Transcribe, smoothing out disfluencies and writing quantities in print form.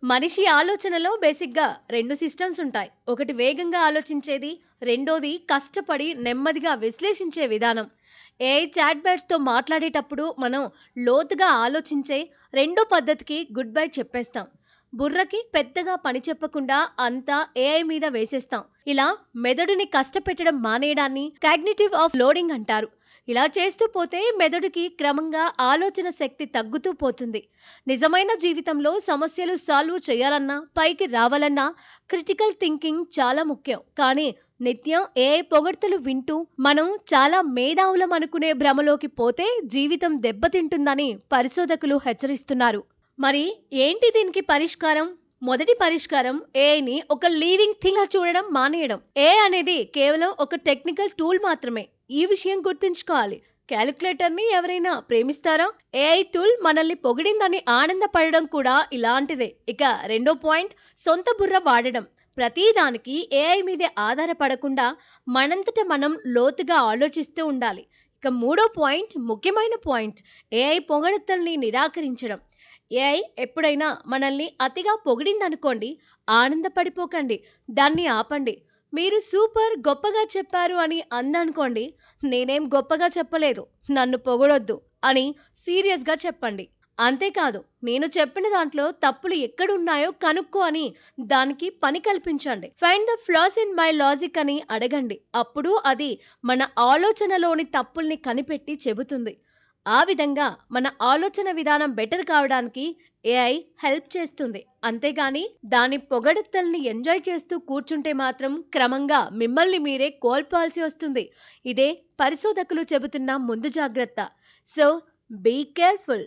మనిషి ఆలోచనలో బేసిక్‌గా 2 సిస్టమ్స్ ఉంటాయి. ఒకటి వేగంగా ఆలోచించేది, రెండోది కష్టపడి నెమ్మదిగా విశ్లేషించే విధానం. ఏఐ చాట్‌బాట్స్‌తో మాట్లాడేటప్పుడు మనం లోతుగా ఆలోచించే రెండో పద్ధతికి గుడ్ బై చెప్పేస్తాం. బుర్రకి పెద్దగా పని చెప్పకుండా అంతా ఏఐ మీద వేసేస్తాం. ఇలా మెదడుని కష్టపెట్టడం మానేయడాన్ని కాగ్నిటివ్ ఆఫ్ లోడింగ్ అంటారు. ఇలా చేస్తూ పోతే మెదడుకి క్రమంగా ఆలోచన శక్తి తగ్గుతూ పోతుంది. నిజమైన జీవితంలో సమస్యలు సాల్వ్ చేయాలన్నా, పైకి రావాలన్నా క్రిటికల్ థింకింగ్ చాలా ముఖ్యం. కానీ నిత్యం ఏఐ పొగడ్తలు వింటూ మనం చాలా మేధావులం అనుకునే భ్రమలోకి పోతే జీవితం దెబ్బతింటుందని పరిశోధకులు హెచ్చరిస్తున్నారు. మరి ఏంటి దీనికి పరిష్కారం? మొదటి పరిష్కారం ఏఐని ఒక లివింగ్ థింగ్ గా చూడడం మానేయడం. ఏఐ అనేది కేవలం ఒక టెక్నికల్ టూల్ మాత్రమే. ఈ విషయం గుర్తుంచుకోవాలి. క్యాలిక్యులేటర్‌ని ఎవరైనా ప్రేమిస్తారా? ఏఐ టూల్ మనల్ని పొగిడిందని ఆనందపడడం కూడా ఇలాంటిదే. ఇక రెండో పాయింట్ సొంత బుర్ర వాడడం. ప్రతిదానికి ఏఐ మీదే ఆధారపడకుండా మనంతట మనం లోతుగా ఆలోచిస్తూ ఉండాలి. ఇక మూడో పాయింట్ ముఖ్యమైన పాయింట్ ఏఐ పొగడ్తల్ని నిరాకరించడం. ఏఐ ఎప్పుడైనా మనల్ని అతిగా పొగిడిందనుకోండి, ఆనందపడిపోకండి. దాన్ని ఆపండి. మీరు సూపర్ గొప్పగా చెప్పారు అని అందనుకోండి, నేనేం గొప్పగా చెప్పలేదు, నన్ను పొగడొద్దు అని సీరియస్‌గా చెప్పండి. అంతేకాదు, నేను చెప్పిన దాంట్లో తప్పులు ఎక్కడున్నాయో కనుక్కో అని దానికి పని కల్పించండి. Find the flaws in my logic అని అడగండి. అప్పుడు అది మన ఆలోచనలోని తప్పుల్ని కనిపెట్టి చెబుతుంది. ఆ విధంగా మన ఆలోచన విధానం బెటర్ కావడానికి ఏఐ హెల్ప్ చేస్తుంది. అంతేగాని దాని పొగడతల్ని ఎంజాయ్ చేస్తూ కూర్చుంటే మాత్రం క్రమంగా మిమ్మల్ని మీరే కోల్పోవాల్సి వస్తుంది. ఇదే పరిశోధకులు చెబుతున్న ముందు జాగ్రత్త. So be careful.